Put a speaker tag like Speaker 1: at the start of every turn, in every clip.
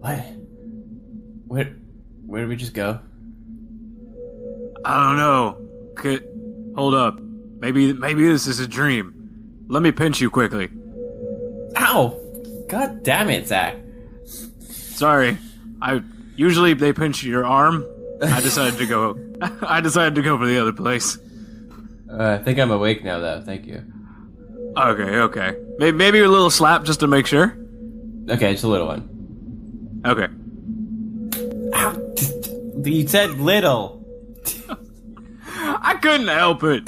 Speaker 1: What? Where did we just go?
Speaker 2: I don't know. Hold up. Maybe this is a dream. Let me pinch you quickly.
Speaker 1: Ow! God damn it, Zach.
Speaker 2: Sorry. Usually they pinch your arm. I decided to go for the other place.
Speaker 1: I think I'm awake now, though. Thank you.
Speaker 2: Okay. Maybe a little slap just to make sure.
Speaker 1: Okay, just a little one.
Speaker 2: Okay.
Speaker 1: Ow! You said little.
Speaker 2: I couldn't help it.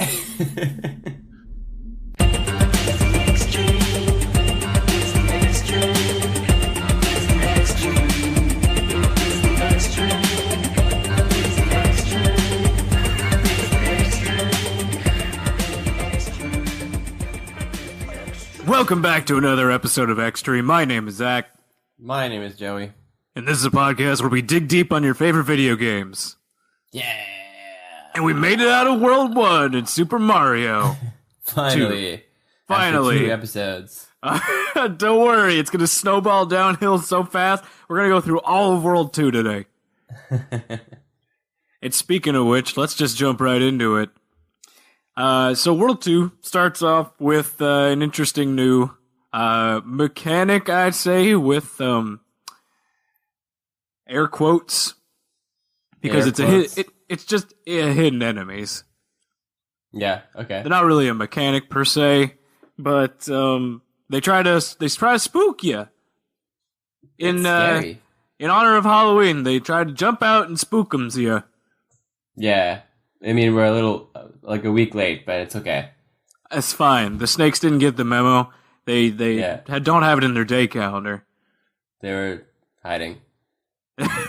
Speaker 2: Welcome back to another episode of Extreme. My name is Zach.
Speaker 1: My name is Joey.
Speaker 2: And this is a podcast where we dig deep on your favorite video games.
Speaker 1: Yeah!
Speaker 2: And we made it out of World 1 in Super Mario.
Speaker 1: Finally.
Speaker 2: Finally.
Speaker 1: After 2 episodes.
Speaker 2: Don't worry, it's going to snowball downhill so fast. We're going to go through all of World 2 today. And speaking of which, let's just jump right into it. So World 2 starts off with an interesting new mechanic, I'd say, with air quotes. Because it's just hidden enemies.
Speaker 1: Yeah, okay.
Speaker 2: They're not really a mechanic per se, but they try to spook you. In honor of Halloween, they try to jump out and spook 'em to you.
Speaker 1: Yeah. I mean, we're a little, like a week late, but it's okay.
Speaker 2: That's fine. The snakes didn't get the memo. They don't have it in their day calendar.
Speaker 1: They were hiding.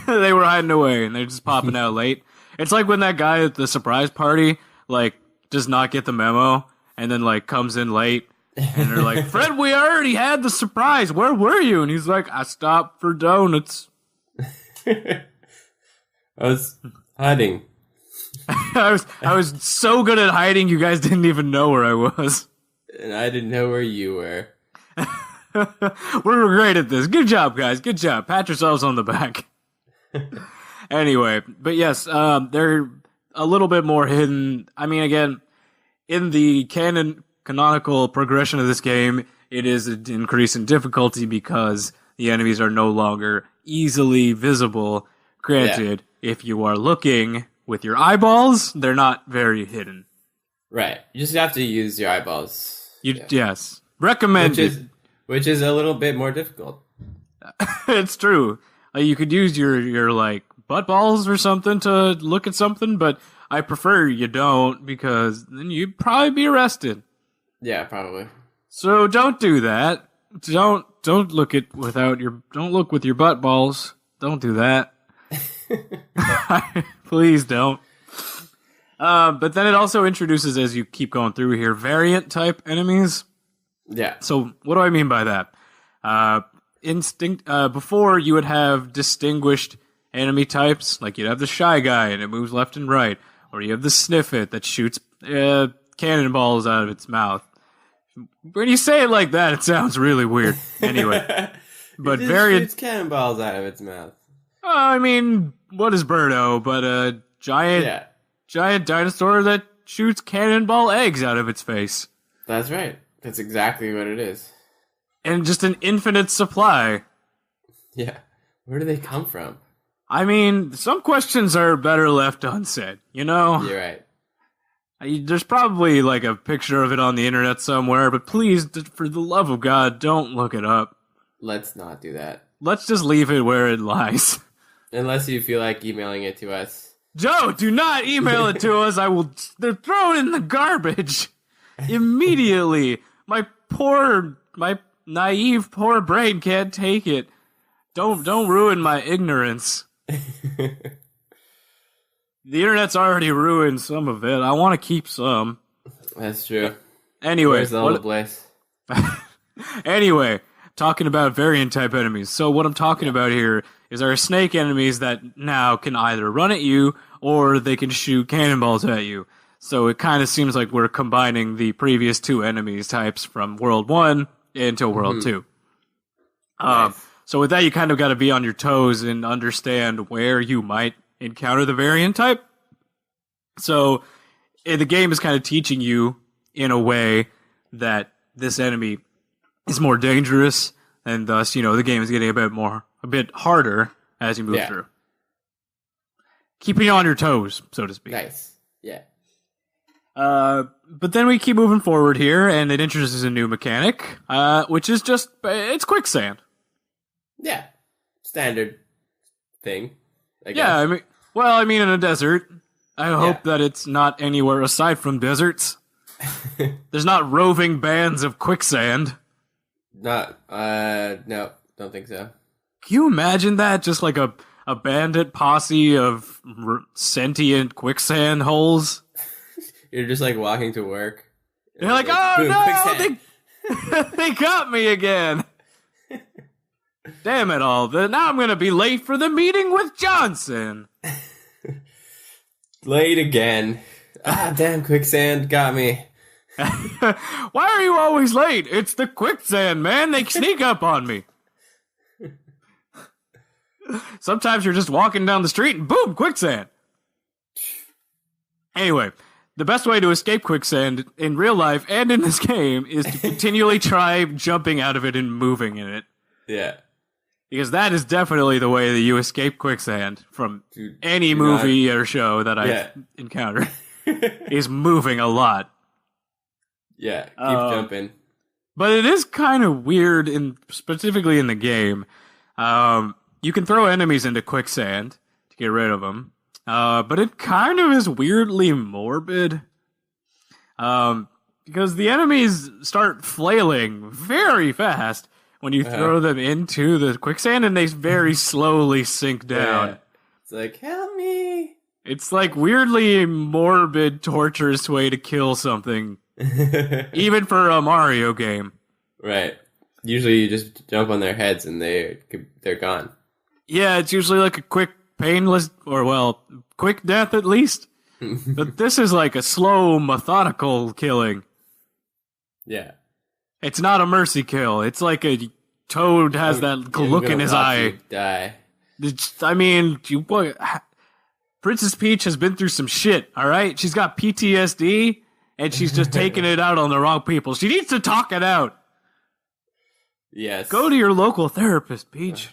Speaker 2: They were hiding away, and they're just popping out late. It's like when that guy at the surprise party, does not get the memo, and then, comes in late, and they're like, Fred, we already had the surprise. Where were you? And he's like, I stopped for donuts.
Speaker 1: I was hiding.
Speaker 2: I was so good at hiding, you guys didn't even know where I was.
Speaker 1: And I didn't know where you were.
Speaker 2: We're great at this. Good job, guys. Good job. Pat yourselves on the back. Anyway, but yes, they're a little bit more hidden. I mean, again, in the canonical progression of this game, it is an increase in difficulty because the enemies are no longer easily visible. Granted, if you are looking with your eyeballs, they're not very hidden.
Speaker 1: Right. You just have to use your eyeballs.
Speaker 2: Yes. Recommended.
Speaker 1: Which is a little bit more difficult.
Speaker 2: It's true. You could use your butt balls or something to look at something, but I prefer you don't because then you'd probably be arrested.
Speaker 1: Yeah, probably.
Speaker 2: So don't do that. Don't look don't look with your butt balls. Don't do that. Please don't. But then it also introduces, as you keep going through here, variant type enemies.
Speaker 1: Yeah.
Speaker 2: So what do I mean by that? Before you would have distinguished enemy types, like you'd have the Shy Guy and it moves left and right, or you have the Sniff It that shoots cannonballs out of its mouth. When you say it like that, it sounds really weird. Anyway, but variant
Speaker 1: shoots cannonballs out of its mouth.
Speaker 2: I mean, what is Birdo but a giant dinosaur that shoots cannonball eggs out of its face?
Speaker 1: That's right. That's exactly what it is.
Speaker 2: And just an infinite supply.
Speaker 1: Yeah. Where do they come from?
Speaker 2: I mean, some questions are better left unsaid, you know?
Speaker 1: You're right.
Speaker 2: There's probably a picture of it on the internet somewhere, but please, for the love of God, don't look it up.
Speaker 1: Let's not do that.
Speaker 2: Let's just leave it where it lies.
Speaker 1: Unless you feel like emailing it to us.
Speaker 2: Joe, do not email it to us. I will throw it in the garbage immediately. My naive poor brain can't take it. Don't ruin my ignorance. The internet's already ruined some of it. I want to keep some.
Speaker 1: That's true.
Speaker 2: Anyway,
Speaker 1: where's the whole place?
Speaker 2: Anyway, talking about variant type enemies. So what I'm talking about here is our snake enemies that now can either run at you or they can shoot cannonballs at you. So it kind of seems like we're combining the previous two enemies types from World 1 into World 2.
Speaker 1: Nice.
Speaker 2: So with that, you kind of got to be on your toes and understand where you might encounter the variant type. So the game is kind of teaching you in a way that this enemy is more dangerous, and thus, the game is getting a bit harder as you move through. Keeping you on your toes, so to speak.
Speaker 1: Nice. Yeah.
Speaker 2: But then we keep moving forward here, and it introduces a new mechanic, which is it's quicksand.
Speaker 1: Yeah. Standard thing, I guess.
Speaker 2: Yeah, I mean, in a desert. I hope that it's not anywhere aside from deserts. There's not roving bands of quicksand.
Speaker 1: No, don't think so.
Speaker 2: Can you imagine that? Just like a bandit posse of sentient quicksand holes?
Speaker 1: You're just like walking to work.
Speaker 2: You're like, oh
Speaker 1: boom,
Speaker 2: no, they got me again. Damn it all. Now I'm going to be late for the meeting with Johnson.
Speaker 1: Late again. Damn, quicksand got me.
Speaker 2: Why are you always late? It's the quicksand, man. They sneak up on me. Sometimes you're just walking down the street and boom, quicksand. Anyway, the best way to escape quicksand in real life and in this game is to continually try jumping out of it and moving in it.
Speaker 1: Yeah.
Speaker 2: Because that is definitely the way that you escape quicksand from any movie or show that I've encountered. Is moving a lot.
Speaker 1: Yeah, keep jumping.
Speaker 2: But it is kind of weird, specifically in the game. You can throw enemies into quicksand to get rid of them. But it kind of is weirdly morbid. Because the enemies start flailing very fast when you throw them into the quicksand, and they very slowly sink down.
Speaker 1: Yeah. It's like, help me.
Speaker 2: It's like weirdly morbid, torturous way to kill something. Even for a Mario game.
Speaker 1: Right. Usually you just jump on their heads and they're gone.
Speaker 2: Yeah, it's usually like a quick, painless, quick death at least. But this is like a slow, methodical killing.
Speaker 1: Yeah. It's
Speaker 2: not a mercy kill. It's like a Toad has that look in his eye.
Speaker 1: Die.
Speaker 2: Princess Peach has been through some shit, alright? She's got PTSD, and she's just taking it out on the wrong people. She needs to talk it out.
Speaker 1: Yes.
Speaker 2: Go to your local therapist, Peach.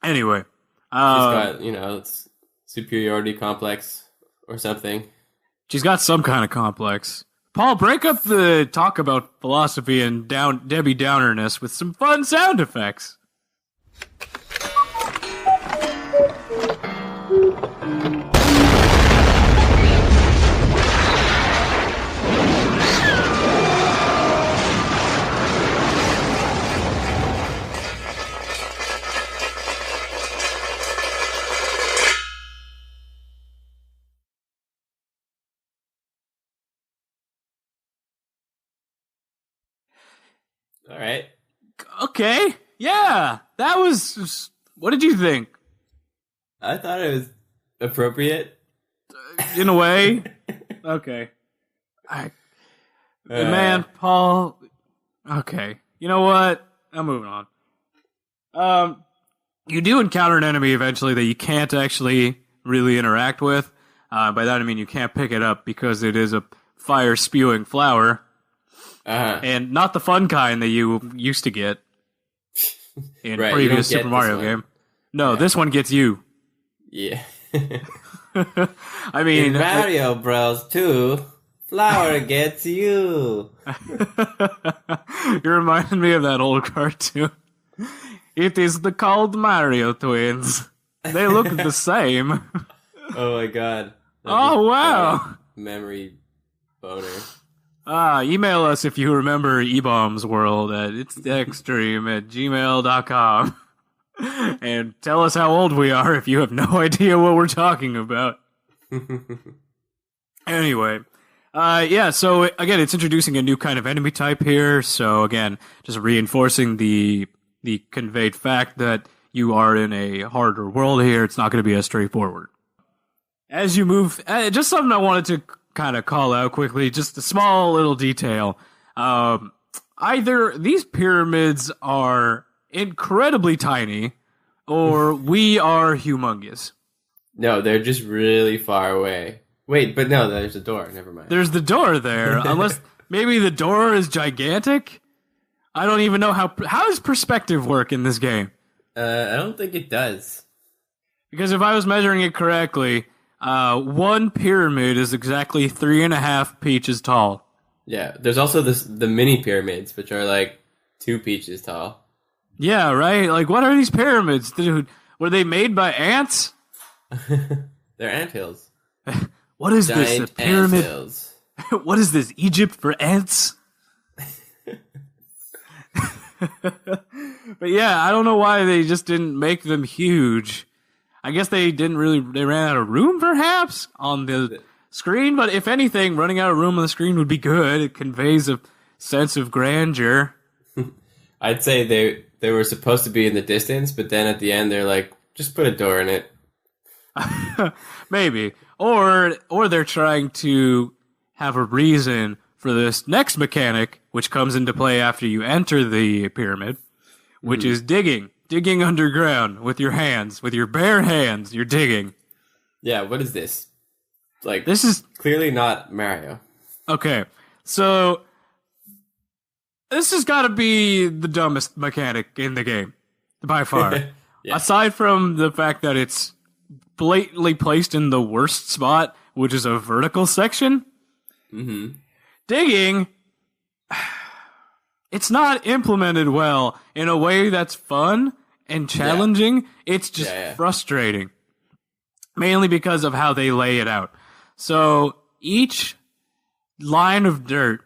Speaker 2: Anyway.
Speaker 1: She's got, superiority complex or something.
Speaker 2: She's got some kind of complex. Paul, break up the talk about philosophy and Debbie Downerness with some fun sound effects.
Speaker 1: All right.
Speaker 2: Okay. Yeah. That was... What did you think?
Speaker 1: I thought it was appropriate.
Speaker 2: In a way. Okay. Man, Paul... Okay. You know what? I'm moving on. You do encounter an enemy eventually that you can't actually really interact with. By that I mean you can't pick it up because it is a fire-spewing flower. And not the fun kind that you used to get in previous Super Mario game. No, this one gets you.
Speaker 1: Yeah.
Speaker 2: I mean...
Speaker 1: In Mario Bros. 2, flower gets you.
Speaker 2: You're reminding me of that old cartoon. It is the called Mario twins. They look the same.
Speaker 1: Oh my god.
Speaker 2: Oh, wow.
Speaker 1: Memory boner.
Speaker 2: Email us if you remember E-Bomb's World at itsextreme@gmail.com. And tell us how old we are if you have no idea what we're talking about. Anyway. So again, it's introducing a new kind of enemy type here. So again, just reinforcing the conveyed fact that you are in a harder world here. It's not going to be as straightforward. As you move, just something I wanted to kind of call out quickly, just a small little detail. Either these pyramids are incredibly tiny, or we are humongous.
Speaker 1: No, they're just really far away. Wait, but no, there's a door. Never mind.
Speaker 2: There's the door there, unless maybe the door is gigantic. I don't even know how does perspective work in this game?
Speaker 1: I don't think it does.
Speaker 2: Because if I was measuring it correctly, one pyramid is exactly 3.5 peaches tall.
Speaker 1: Yeah, there's also the mini pyramids, which are like 2 peaches tall.
Speaker 2: Yeah, right? Like, what are these pyramids, dude? Were they made by ants?
Speaker 1: They're anthills.
Speaker 2: What is
Speaker 1: Giant
Speaker 2: this? A pyramid?
Speaker 1: anthills.
Speaker 2: What is this? Egypt for ants? But yeah, I don't know why they just didn't make them huge. I guess they ran out of room perhaps on the screen, but if anything, running out of room on the screen would be good. It conveys a sense of grandeur.
Speaker 1: I'd say they were supposed to be in the distance, but then at the end they're like, just put a door in it.
Speaker 2: Maybe. Or they're trying to have a reason for this next mechanic, which comes into play after you enter the pyramid, which is digging. Digging underground with your hands, with your bare hands, you're digging.
Speaker 1: Yeah, what is this? Like,
Speaker 2: This is...
Speaker 1: clearly not Mario.
Speaker 2: Okay, so... This has got to be the dumbest mechanic in the game, by far.
Speaker 1: Yeah.
Speaker 2: Aside from the fact that it's blatantly placed in the worst spot, which is a vertical section.
Speaker 1: Mm-hmm.
Speaker 2: Digging, it's not implemented well in a way that's fun and challenging. It's just frustrating. Mainly because of how they lay it out. So each line of dirt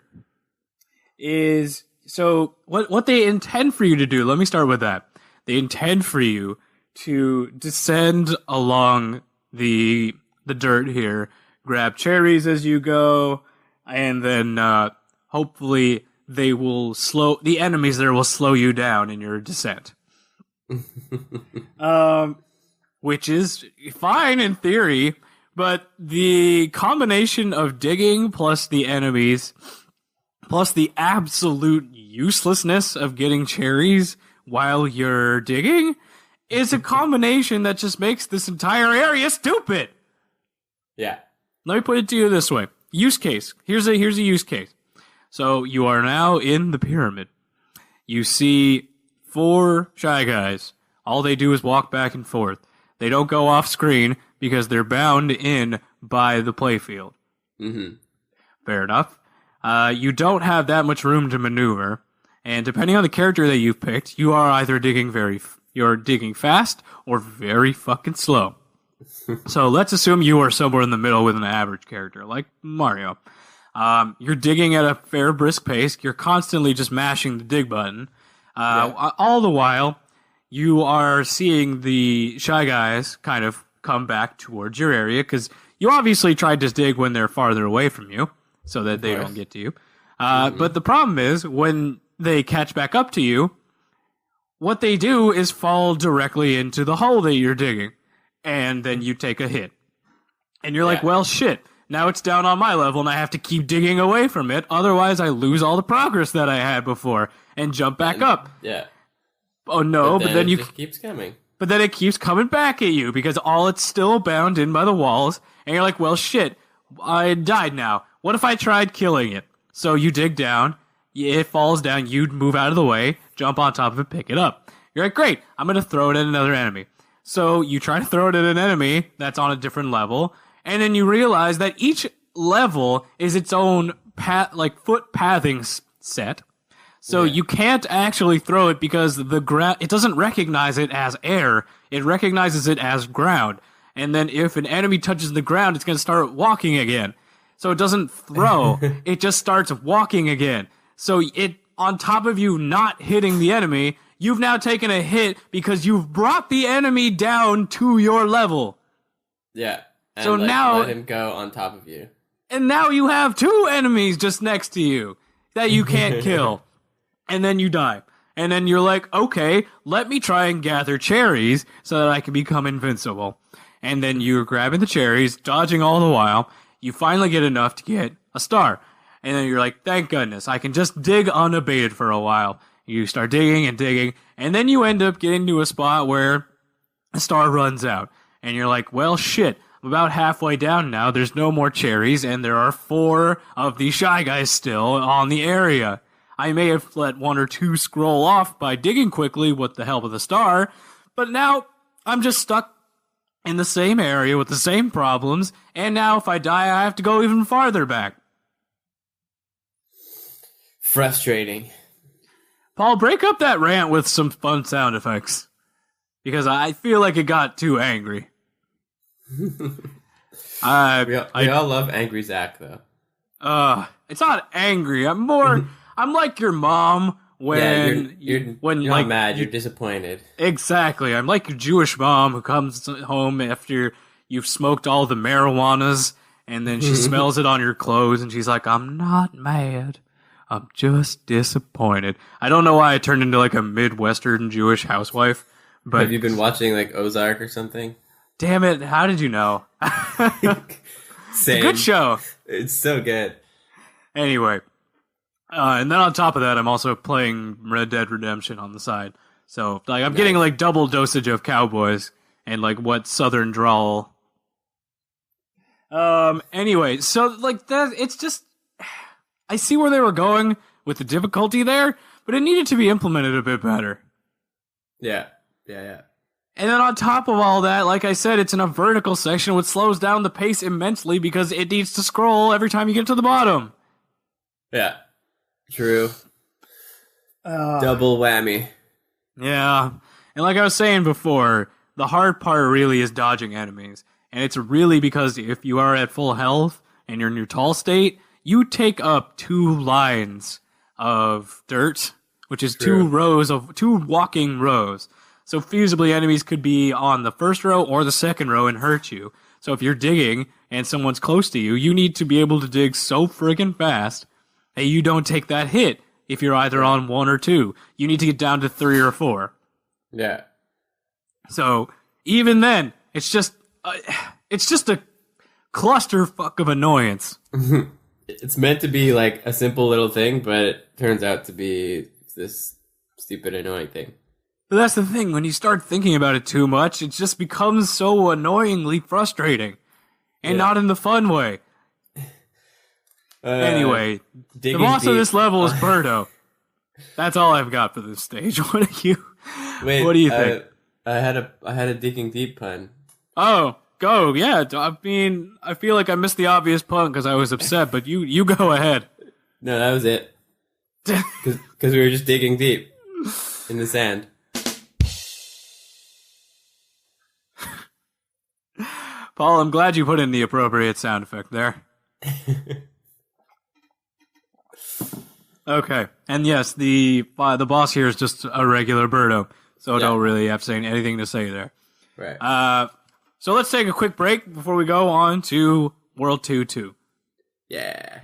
Speaker 2: is... So what they intend for you to do, let me start with that. They intend for you to descend along the dirt here, grab cherries as you go, and then hopefully the enemies there will slow you down in your descent. Which is fine in theory, but the combination of digging plus the enemies plus the absolute uselessness of getting cherries while you're digging is a combination that just makes this entire area stupid.
Speaker 1: Yeah.
Speaker 2: Let me put it to you this way. Use case. Here's a use case. So you are now in the pyramid. You see 4 Shy Guys. All they do is walk back and forth. They don't go off screen because they're bound in by the playfield.
Speaker 1: Mm-hmm.
Speaker 2: Fair enough. You don't have that much room to maneuver, and depending on the character that you've picked, you are either you're digging fast or very fucking slow. So let's assume you are somewhere in the middle with an average character, like Mario. You're digging at a fair brisk pace. You're constantly just mashing the dig button. All the while, you are seeing the Shy Guys kind of come back towards your area, because you obviously tried to dig when they're farther away from you, so that they don't get to you. But the problem is, when they catch back up to you, what they do is fall directly into the hole that you're digging, and then you take a hit. And you're like, well, shit, now it's down on my level, and I have to keep digging away from it, otherwise I lose all the progress that I had before, and jump back up.
Speaker 1: Yeah.
Speaker 2: Oh no, but then
Speaker 1: it just keeps coming.
Speaker 2: But then it keeps coming back at you, because it's still bound in by the walls, and you're like, well, shit, I died now. What if I tried killing it? So you dig down, it falls down, you move out of the way, jump on top of it, pick it up. You're like, great, I'm going to throw it at another enemy. So you try to throw it at an enemy that's on a different level, and then you realize that each level is its own foot pathing set. So you can't actually throw it because the ground, it doesn't recognize it as air, it recognizes it as ground. And then if an enemy touches the ground, it's going to start walking again. So it doesn't throw, it just starts walking again. So it, on top of you not hitting the enemy, you've now taken a hit because you've brought the enemy down to your level.
Speaker 1: Yeah. And
Speaker 2: so now
Speaker 1: let him go on top of you.
Speaker 2: And now you have 2 enemies just next to you that you can't kill. And then you die. And then you're like, okay, let me try and gather cherries so that I can become invincible. And then you're grabbing the cherries, dodging all the while. You finally get enough to get a star. And then you're like, thank goodness, I can just dig unabated for a while. You start digging and digging, and then you end up getting to a spot where a star runs out. And you're like, well, shit, I'm about halfway down now. There's no more cherries, and there are 4 of these Shy Guys still on the area. I may have let 1 or 2 scroll off by digging quickly with the help of the star, but now I'm just stuck in the same area with the same problems, and now if I die, I have to go even farther back.
Speaker 1: Frustrating.
Speaker 2: Paul, break up that rant with some fun sound effects, because I feel like it got too angry.
Speaker 1: We all love Angry Zach, though.
Speaker 2: It's not angry. I'm more. I'm like your mom when
Speaker 1: you're
Speaker 2: like
Speaker 1: not mad. You're disappointed.
Speaker 2: Exactly. I'm like your Jewish mom who comes home after you've smoked all the marijuanas, and then she smells it on your clothes, and she's like, "I'm not mad. I'm just disappointed." I don't know why I turned into like a Midwestern Jewish housewife. But
Speaker 1: have you been watching like Ozark or something?
Speaker 2: Damn it! How did you know?
Speaker 1: Same.
Speaker 2: Good show.
Speaker 1: It's so good.
Speaker 2: Anyway, and then on top of that, I'm also playing Red Dead Redemption on the side. So like I'm getting like double dosage of cowboys and like what Southern drawl. Anyway, so like that, it's just I see where they were going with the difficulty there, but it needed to be implemented a bit better.
Speaker 1: Yeah.
Speaker 2: And then on top of all that, like I said, it's in a vertical section, which slows down the pace immensely because it needs to scroll every time you get to the bottom.
Speaker 1: Yeah. True. Double whammy.
Speaker 2: Yeah. And like I was saying before, the hard part really is dodging enemies. And it's really because if you are at full health and you're in your tall state, you take up 2 lines of dirt, which is
Speaker 1: True.
Speaker 2: 2 walking rows. So feasibly, enemies could be on the first row or the second row and hurt you. So if you're digging and someone's close to you, you need to be able to dig so friggin' fast that you don't take that hit if you're either on 1 or 2. You need to get down to 3 or 4.
Speaker 1: Yeah.
Speaker 2: So even then, it's just a clusterfuck of annoyance.
Speaker 1: It's meant to be like a simple little thing, but it turns out to be this stupid, annoying thing.
Speaker 2: But that's the thing, when you start thinking about it too much, it just becomes so annoyingly frustrating. And not in the fun way. Anyway, the boss of this level is Birdo. That's all I've got for this stage. What do you think?
Speaker 1: I had a digging deep pun.
Speaker 2: Oh, go, yeah. I mean, I feel like I missed the obvious pun because I was upset, but you go ahead.
Speaker 1: No, that was it. Because we were just digging deep in the sand.
Speaker 2: Paul, I'm glad you put in the appropriate sound effect there. Okay, and yes, the boss here is just a regular Birdo, so I don't really have to say anything to say there.
Speaker 1: Right.
Speaker 2: So let's take a quick break before we go on to World 2-2.
Speaker 1: Yeah.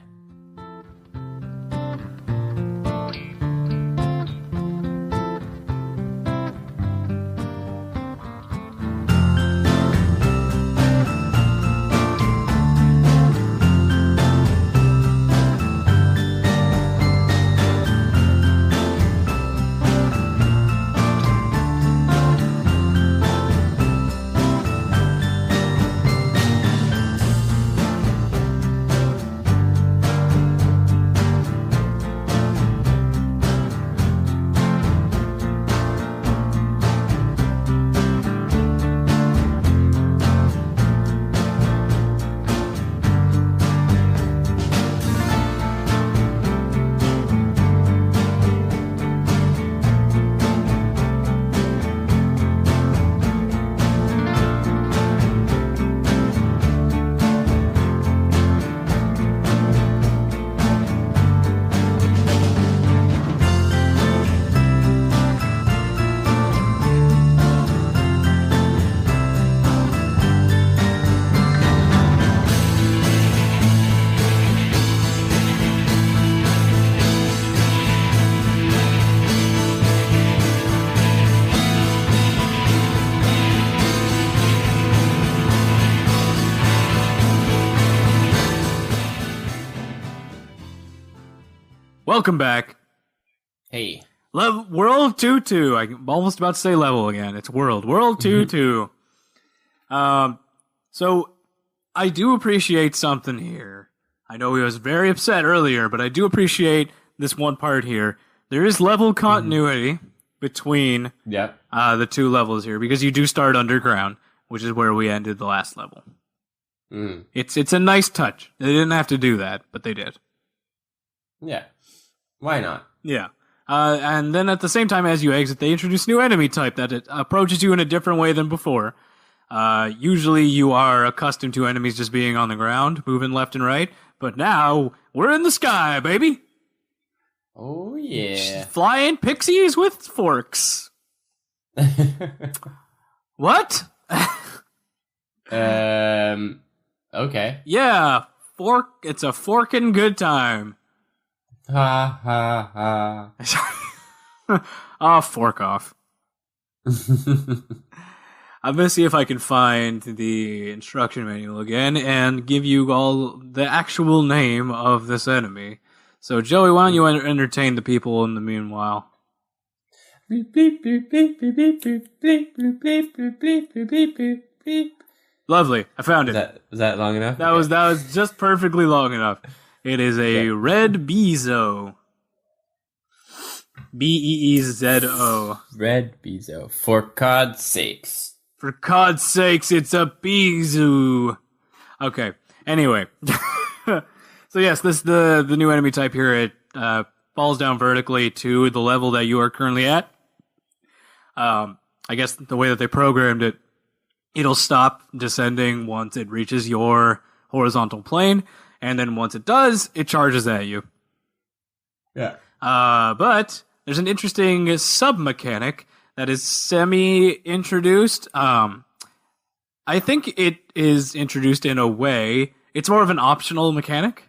Speaker 2: Welcome back.
Speaker 1: Hey.
Speaker 2: World 2-2. I'm almost about to say level again. It's World 2-2. So I do appreciate something here. I know he was very upset earlier, but I do appreciate this one part here. There is level continuity between
Speaker 1: Yep.
Speaker 2: the two levels here, because you do start underground, which is where we ended the last level.
Speaker 1: Mm.
Speaker 2: It's a nice touch. They didn't have to do that, but they did.
Speaker 1: Yeah. Why not?
Speaker 2: Yeah. And then at the same time as you exit, they introduce new enemy type that it approaches you in a different way than before. Usually you are accustomed to enemies just being on the ground, moving left and right, but now we're in the sky, baby.
Speaker 1: Oh, yeah.
Speaker 2: Flying pixies with forks. What?
Speaker 1: Okay.
Speaker 2: Yeah, fork. It's a forkin' good time.
Speaker 1: Ha, ha, ha.
Speaker 2: Oh, fork off. I'm gonna see if I can find the instruction manual again and give you all the actual name of this enemy. So, Joey, why don't you entertain the people in the meanwhile? Lovely, I found it.
Speaker 1: Was that long enough?
Speaker 2: That was just perfectly long enough. It is a red Beezo. Beezo.
Speaker 1: Red Bezo. For God's sakes.
Speaker 2: For God's sakes, it's a Beezoo. Okay. Anyway. So yes, this the new enemy type here. It falls down vertically to the level that you are currently at. I guess the way that they programmed it, it'll stop descending once it reaches your horizontal plane, and then once it does, it charges at you.
Speaker 1: Yeah.
Speaker 2: But there's an interesting sub-mechanic that is semi-introduced. I think it is introduced in a way. It's more of an optional mechanic.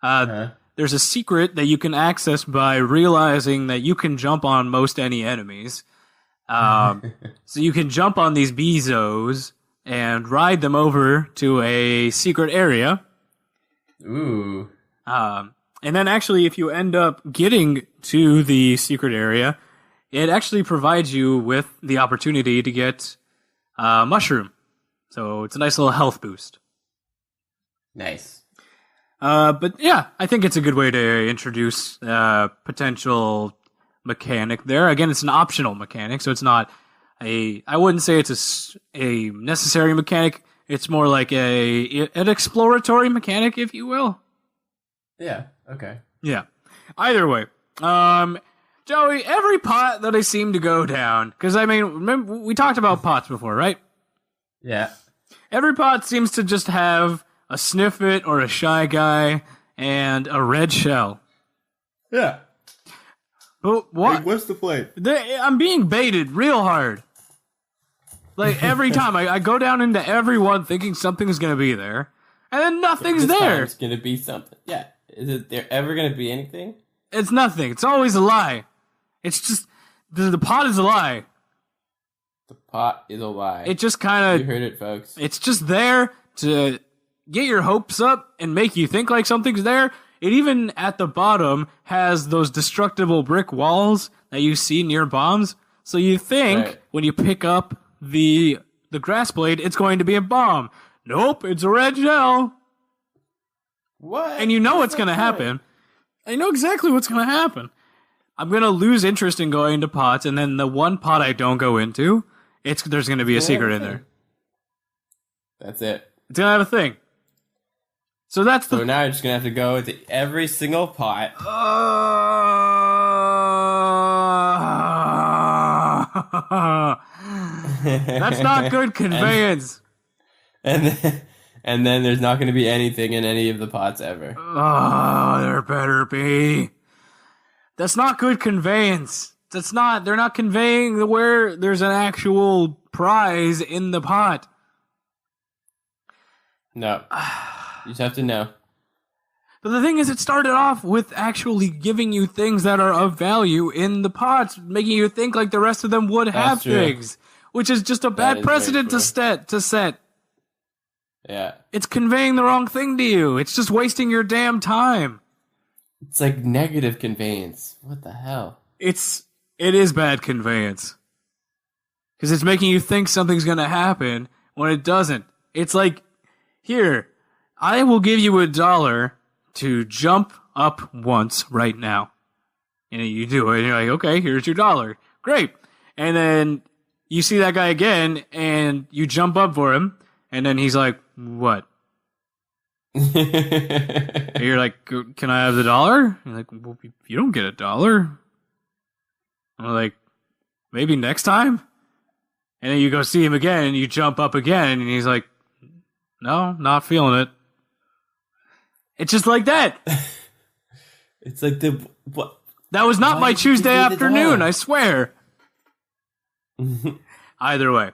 Speaker 2: There's a secret that you can access by realizing that you can jump on most any enemies. So you can jump on these Bezos and ride them over to a secret area.
Speaker 1: Ooh.
Speaker 2: And then actually, if you end up getting to the secret area, it actually provides you with the opportunity to get mushroom. So it's a nice little health boost.
Speaker 1: Nice.
Speaker 2: But yeah, I think it's a good way to introduce potential mechanic there. Again, it's an optional mechanic, so it's not I wouldn't say it's a necessary mechanic. It's more like an exploratory mechanic, if you will.
Speaker 1: Yeah, okay.
Speaker 2: Yeah. Either way, Joey, every pot that I seem to go down, because I mean, remember, we talked about pots before, right?
Speaker 1: Yeah.
Speaker 2: Every pot seems to just have a Sniffit or a Shy Guy and a red shell.
Speaker 1: Yeah.
Speaker 2: But what?
Speaker 1: Hey, what's the point?
Speaker 2: I'm being baited real hard. Like, every time I go down into every one thinking something's going to be there, and then nothing's there.
Speaker 1: It's going to be something. Yeah. Is it there ever going to be anything?
Speaker 2: It's nothing. It's always a lie. It's just, the pot is a lie.
Speaker 1: The pot is a lie.
Speaker 2: It just kind
Speaker 1: You
Speaker 2: of,
Speaker 1: heard it, folks.
Speaker 2: it's just there to get your hopes up and make you think like something's there. It even, at the bottom, has those destructible brick walls that you see near bombs. So you think,
Speaker 1: Right.
Speaker 2: when you pick up the grass blade, it's going to be a bomb. Nope, it's a red shell.
Speaker 1: What?
Speaker 2: And you know what's
Speaker 1: What's
Speaker 2: going to
Speaker 1: the point?
Speaker 2: happen. I know exactly what's going to happen. I'm going to lose interest in going into pots, and then the one pot I don't go into, there's going to be a secret in there.
Speaker 1: That's it.
Speaker 2: It's going to have a thing. So that's
Speaker 1: So
Speaker 2: the...
Speaker 1: now you're just going to have to go into every single pot.
Speaker 2: That's not good conveyance.
Speaker 1: And then there's not going to be anything in any of the pots ever.
Speaker 2: Oh, there better be. That's not good conveyance. They're not conveying where there's an actual prize in the pot.
Speaker 1: No. You just have to know.
Speaker 2: But the thing is, it started off with actually giving you things that are of value in the pots, making you think like the rest of them would have
Speaker 1: That's true.
Speaker 2: things, which is just a bad
Speaker 1: is
Speaker 2: precedent
Speaker 1: very
Speaker 2: to set.
Speaker 1: Yeah.
Speaker 2: It's conveying the wrong thing to you. It's just wasting your damn time.
Speaker 1: It's like negative conveyance. What the hell?
Speaker 2: it is bad conveyance. Because it's making you think something's going to happen when it doesn't. It's like, here, I will give you $1 to jump up once right now. And you do it, and you're like, okay, here's your $1. Great. And then you see that guy again, and you jump up for him, and then he's like, what? And you're like, can I have the $1? You're like, well, you don't get $1. I'm like, maybe next time? And then you go see him again, and you jump up again, and he's like, no, not feeling it. It's just like that.
Speaker 1: It's like what?
Speaker 2: That was not my Tuesday afternoon, I swear. Either way,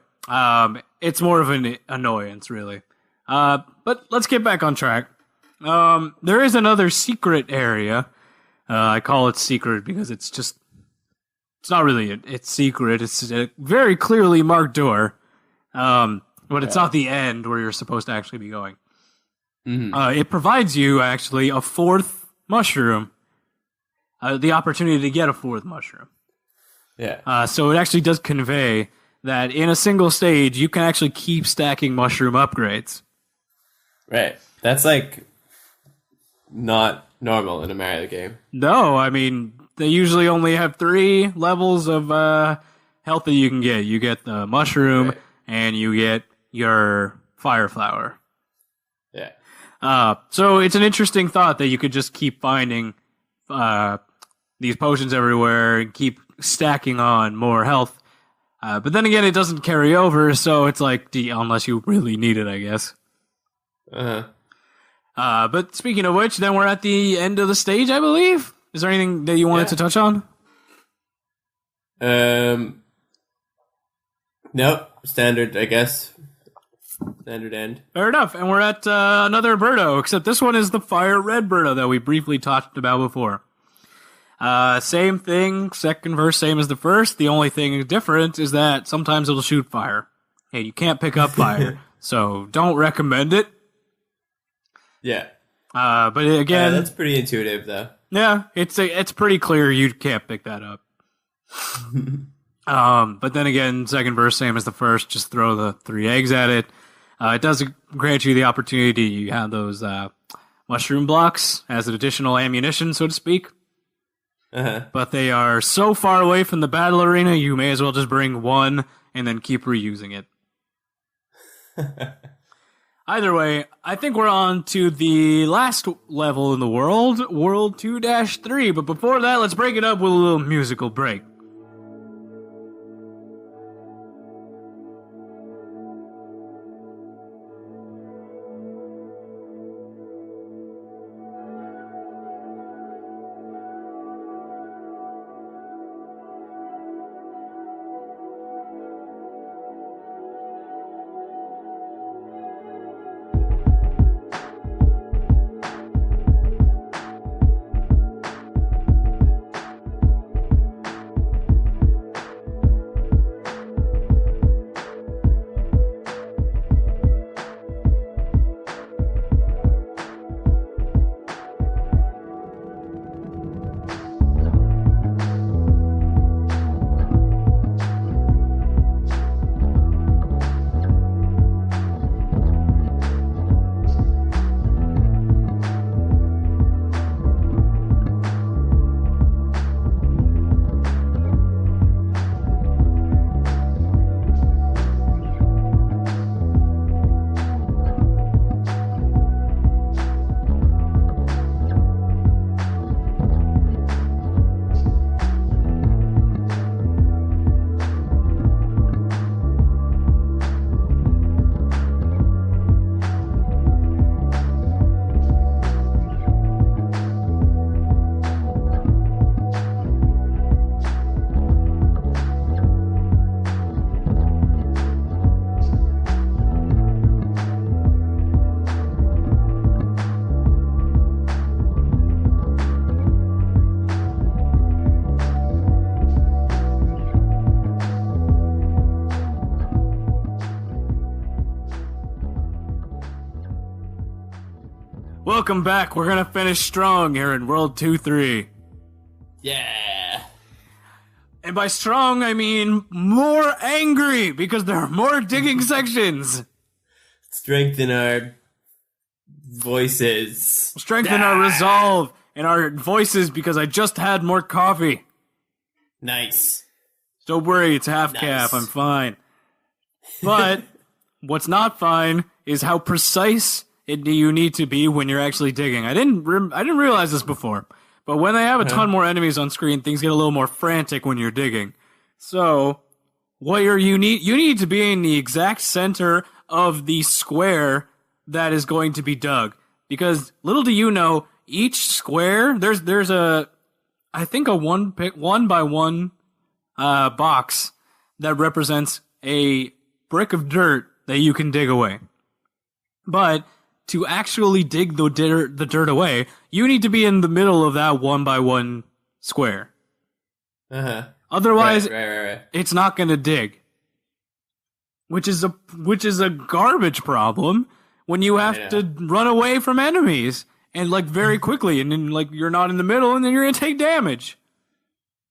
Speaker 2: it's more of an annoyance, really. But let's get back on track. There is another secret area. I call it secret because it's not really it's secret. It's a very clearly marked door. But it's not the end where you're supposed to actually be going. Mm-hmm. It provides you, actually, a fourth mushroom. The opportunity to get a fourth mushroom.
Speaker 1: Yeah.
Speaker 2: So it actually does convey that in a single stage, you can actually keep stacking mushroom upgrades.
Speaker 1: Right. That's, like, not normal in a Mario game.
Speaker 2: No, I mean, they usually only have 3 levels of health that you can get. You get the mushroom, right, and you get your fire flower.
Speaker 1: Yeah.
Speaker 2: So it's an interesting thought that you could just keep finding these potions everywhere and keep stacking on more health. But then again, it doesn't carry over, so it's like, unless you really need it, I guess.
Speaker 1: Uh-huh.
Speaker 2: But speaking of which, then we're at the end of the stage, I believe. Is there anything that you wanted to touch on?
Speaker 1: Nope. Standard, I guess. Standard end.
Speaker 2: Fair enough. And we're at another Birdo, except this one is the fire red Birdo that we briefly talked about before. Same thing, second verse, same as the first. The only thing different is that sometimes it'll shoot fire. Hey, you can't pick up fire, so don't recommend it.
Speaker 1: Yeah.
Speaker 2: But again,
Speaker 1: that's pretty intuitive, though.
Speaker 2: Yeah, it's pretty clear you can't pick that up. But then again, second verse, same as the first. Just throw the 3 eggs at it. It does grant you the opportunity. You have those mushroom blocks as an additional ammunition, so to speak.
Speaker 1: Uh-huh.
Speaker 2: But they are so far away from the battle arena, you may as well just bring one and then keep reusing it. Either way, I think we're on to the last level in the world, World 2-3. But before that, let's break it up with a little musical break. Welcome back. We're going to finish strong here in World 2-3.
Speaker 1: Yeah.
Speaker 2: And by strong, I mean more angry, because there are more digging sections.
Speaker 1: Strengthen our voices.
Speaker 2: Strengthen our resolve and our voices, because I just had more coffee.
Speaker 1: Nice.
Speaker 2: Don't worry, it's half calf. I'm fine. But what's not fine is how precise you need to be when you're actually digging. I didn't realize this before, but when they have a ton more enemies on screen, things get a little more frantic when you're digging. So, you need to be in the exact center of the square that is going to be dug, because little do you know, each square there's a one by one box that represents a brick of dirt that you can dig away. But to actually dig the dirt away, you need to be in the middle of that one by one square. Otherwise,
Speaker 1: right.
Speaker 2: It's not going to dig. Which is a garbage problem when you have to run away from enemies and like very quickly, and then like you're not in the middle, and then you're going to take damage.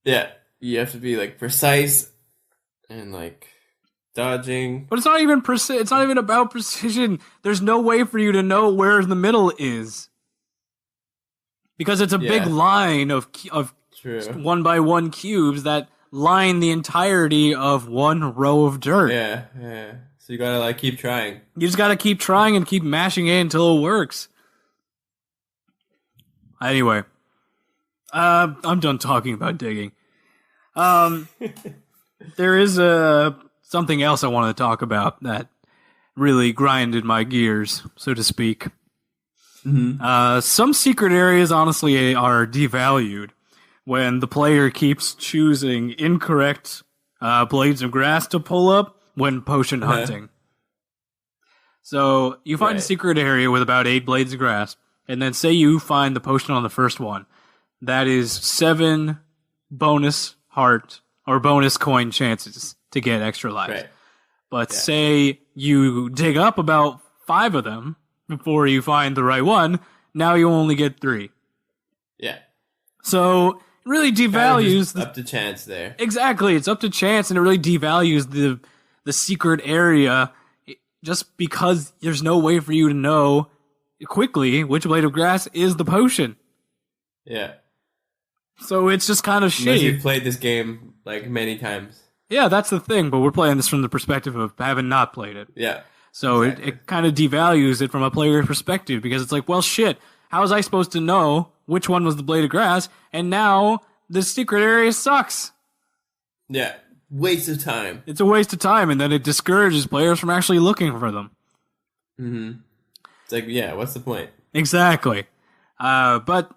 Speaker 1: Yeah, you have to be like precise and like dodging.
Speaker 2: But it's not even it's not even about precision. There's no way for you to know where the middle is, because it's a big line of
Speaker 1: True.
Speaker 2: one by one cubes that line the entirety of one row of dirt.
Speaker 1: Yeah. So you gotta like keep trying.
Speaker 2: You just gotta keep trying and keep mashing it until it works. Anyway, I'm done talking about digging. There is something else I wanted to talk about that really grinded my gears, so to speak. Some secret areas, honestly, are devalued when the player keeps choosing incorrect blades of grass to pull up when potion hunting. So you find a secret area with about 8 blades of grass, and then say you find the potion on the first one. That is 7 bonus heart or bonus coin chances to get extra lives.
Speaker 1: Right.
Speaker 2: But say you dig up about 5 of them before you find the right one, now you only get 3.
Speaker 1: Yeah.
Speaker 2: So it really devalues
Speaker 1: up to chance there.
Speaker 2: Exactly, it's up to chance, and it really devalues the secret area just because there's no way for you to know quickly which blade of grass is the potion.
Speaker 1: Yeah.
Speaker 2: So it's just kind of shitty.
Speaker 1: Unless you've played this game like many times.
Speaker 2: Yeah, that's the thing, but we're playing this from the perspective of having not played it.
Speaker 1: Yeah.
Speaker 2: So it kind of devalues it from a player's perspective, because it's like, well, shit, how was I supposed to know which one was the blade of grass? And now this secret area sucks.
Speaker 1: Yeah. Waste of time.
Speaker 2: It's a waste of time, and then it discourages players from actually looking for them.
Speaker 1: It's like, yeah, what's the point?
Speaker 2: Exactly. But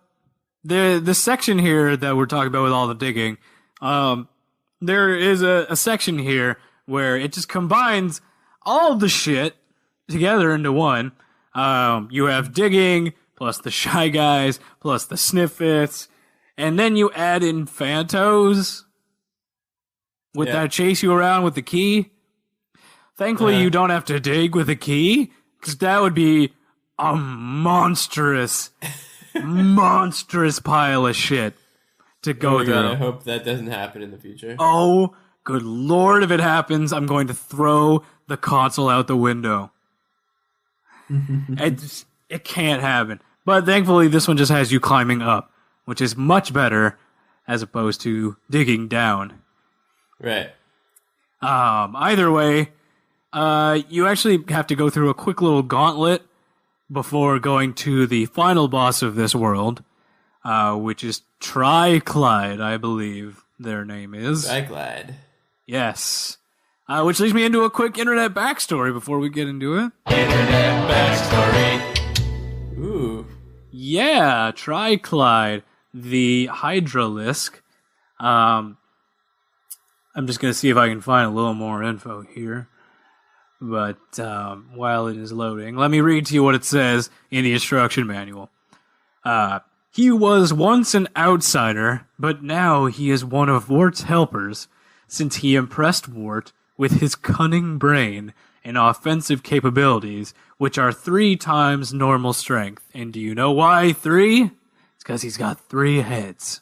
Speaker 2: the section here that we're talking about with all the digging, there is a section here where it just combines all the shit together into one. You have digging, plus the Shy Guys, plus the Sniffits, and then you add in Phantos that chase you around with the key. Thankfully, you don't have to dig with a key, because that would be a monstrous pile of shit to go through.
Speaker 1: I hope that doesn't happen in the future.
Speaker 2: Oh, good lord, if it happens, I'm going to throw the console out the window. It can't happen. But thankfully, this one just has you climbing up, which is much better as opposed to digging down.
Speaker 1: Right.
Speaker 2: Either way, you actually have to go through a quick little gauntlet before going to the final boss of this world, which is Triclide, I believe their name is.
Speaker 1: Triclide.
Speaker 2: Yes. Which leads me into a quick internet backstory before we get into it.
Speaker 1: Internet backstory. Ooh.
Speaker 2: Yeah, Triclide, the Hydralisk. I'm just going to see if I can find a little more info here. But while it is loading, let me read to you what it says in the instruction manual. He was once an outsider, but now he is one of Wart's helpers, since he impressed Wart with his cunning brain and offensive capabilities, which are 3 times normal strength. And do you know why 3? It's because he's got 3 heads.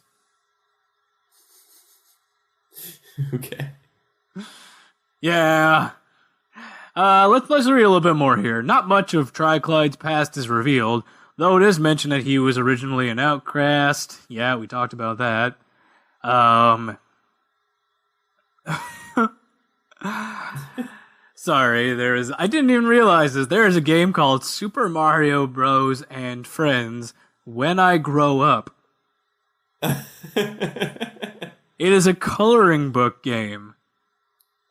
Speaker 1: Okay.
Speaker 2: Yeah. Let's read a little bit more here. Not much of Triclyde's past is revealed, though it is mentioned that he was originally an outcast. Yeah, we talked about that. Sorry, I didn't even realize this. There is a game called Super Mario Bros. And Friends When I Grow Up. It is a coloring book game.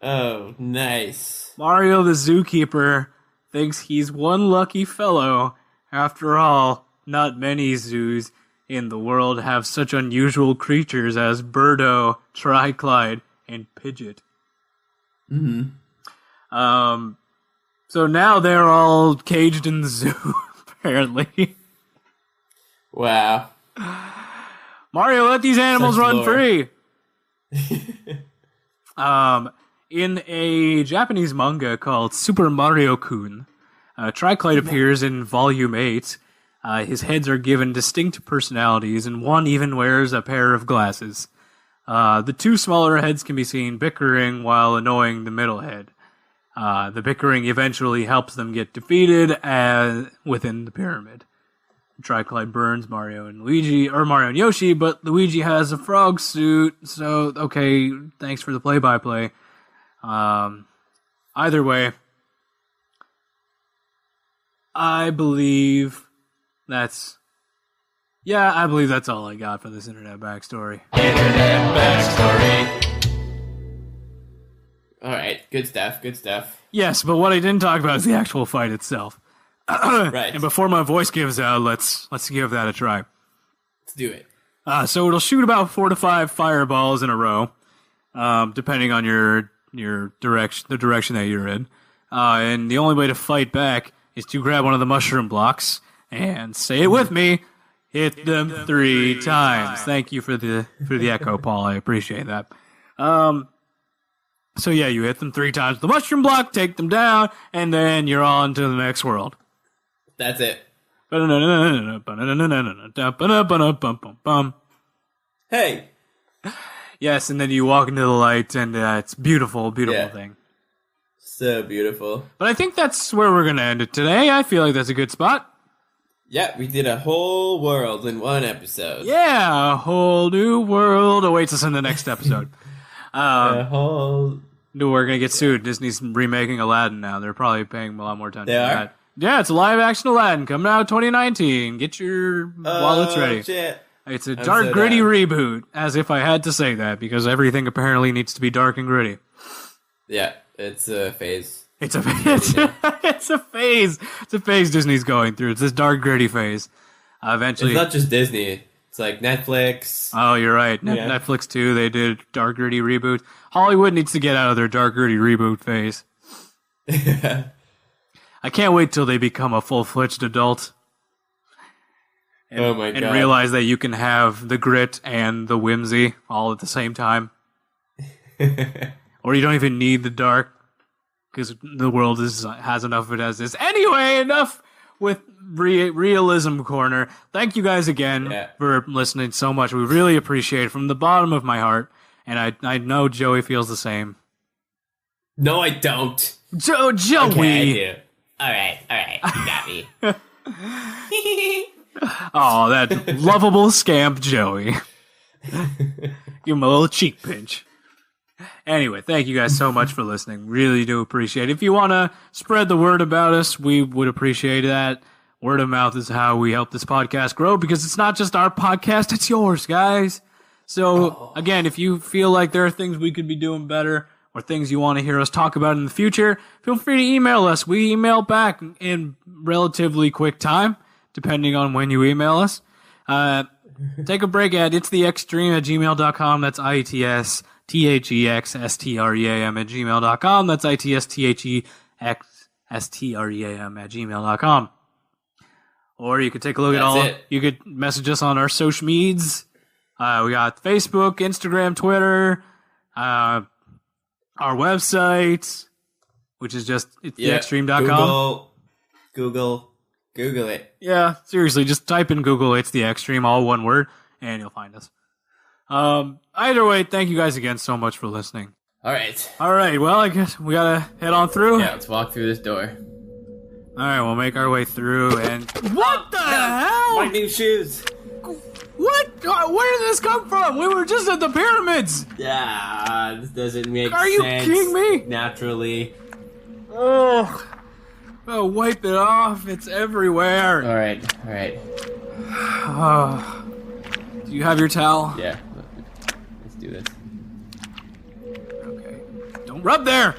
Speaker 1: Oh, nice.
Speaker 2: Mario the zookeeper thinks he's one lucky fellow. After all, not many zoos in the world have such unusual creatures as Birdo, Triclyde, and Pidgeot.
Speaker 1: Mm-hmm.
Speaker 2: So now they're all caged in the zoo, apparently.
Speaker 1: Wow.
Speaker 2: Mario, let these animals
Speaker 1: Such
Speaker 2: run
Speaker 1: lore.
Speaker 2: free. In a Japanese manga called Super Mario-kun, Triclyde appears in Volume 8. His heads are given distinct personalities, and one even wears a pair of glasses. The two smaller heads can be seen bickering while annoying the middle head. The bickering eventually helps them get defeated within the pyramid. Triclyde burns Mario and Yoshi, but Luigi has a frog suit, so okay, thanks for the play-by-play. Either way, I believe that's all I got for this internet backstory.
Speaker 1: All right, good stuff. Good stuff.
Speaker 2: Yes, but what I didn't talk about is the actual fight itself.
Speaker 1: Right.
Speaker 2: And before my voice gives out, let's give that a try.
Speaker 1: Let's do it.
Speaker 2: So it'll shoot about 4 to 5 fireballs in a row, depending on your direction, the direction that you're in. And the only way to fight back is to grab one of the mushroom blocks and say it with me. Hit them 3 times. Thank you for the echo, Paul. I appreciate that. So yeah, you hit them 3 times with the mushroom block, take them down, and then you're on to the next world.
Speaker 1: That's it. Hey.
Speaker 2: Yes, and then you walk into the light, and it's beautiful
Speaker 1: Yeah.
Speaker 2: thing.
Speaker 1: So beautiful.
Speaker 2: But I think that's where we're going to end it today. I feel like that's a good spot.
Speaker 1: Yeah, we did a whole world in one episode.
Speaker 2: Yeah, a whole new world awaits us in the next episode.
Speaker 1: A whole...
Speaker 2: We're going to get sued. Disney's remaking Aladdin now. They're probably paying a lot more attention
Speaker 1: They
Speaker 2: to
Speaker 1: are?
Speaker 2: that. Yeah, it's a live-action Aladdin coming out 2019. Get your wallets ready.
Speaker 1: Shit.
Speaker 2: It's a
Speaker 1: I'm
Speaker 2: dark,
Speaker 1: so
Speaker 2: gritty
Speaker 1: down.
Speaker 2: reboot, as if I had to say that, because everything apparently needs to be dark and gritty.
Speaker 1: Yeah, it's a phase.
Speaker 2: It's a phase. It's a phase. It's a phase Disney's going through. It's this dark, gritty phase. Eventually,
Speaker 1: It's not just Disney. It's like Netflix.
Speaker 2: oh, you're right.
Speaker 1: Yeah.
Speaker 2: Netflix too. They did dark, gritty reboot. Hollywood needs to get out of their dark, gritty reboot phase. I can't wait till they become a full-fledged adult. And,
Speaker 1: Oh my
Speaker 2: and
Speaker 1: God.
Speaker 2: realize that you can have the grit and the whimsy all at the same time. Or you don't even need the dark, because the world has enough of it as is. Anyway, enough with Realism Corner. Thank you guys again for listening so much. We really appreciate it from the bottom of my heart. And I know Joey feels the same.
Speaker 1: No, I don't.
Speaker 2: Joey!
Speaker 1: Okay, I do. Alright. You got me.
Speaker 2: Oh, that lovable scamp Joey. Give him a little cheek pinch. Anyway, thank you guys so much for listening. Really do appreciate it. If you want to spread the word about us, we would appreciate that. Word of mouth is how we help this podcast grow, because it's not just our podcast, it's yours, guys. So, again, if you feel like there are things we could be doing better or things you want to hear us talk about in the future, feel free to email us. We email back in relatively quick time, depending on when you email us. Take a break at itstheextreme@gmail.com. That's ITSTHEXSTREAM@gmail.com. That's ITSTHEXSTREAM@gmail.com. Or you could take a look
Speaker 1: That's it.
Speaker 2: You could message us on our social medias. We got Facebook, Instagram, Twitter, our website, which is just itstheextreme.com.
Speaker 1: Google it.
Speaker 2: Yeah, seriously, just type in Google It's the Extreme, all one word, and you'll find us. Either way, thank you guys again so much for listening.
Speaker 1: All right.
Speaker 2: All right, well, I guess we gotta head on through.
Speaker 1: Yeah, let's walk through this door.
Speaker 2: All right, we'll make our way through and... What the hell?
Speaker 1: My new shoes.
Speaker 2: What? Where did this come from? We were just at the pyramids.
Speaker 1: Yeah, this doesn't make sense.
Speaker 2: Are you kidding me?
Speaker 1: Naturally.
Speaker 2: Oh, wipe it off. It's everywhere.
Speaker 1: All right.
Speaker 2: Do you have your towel?
Speaker 1: Yeah. Let's do this.
Speaker 2: Okay. Don't rub there.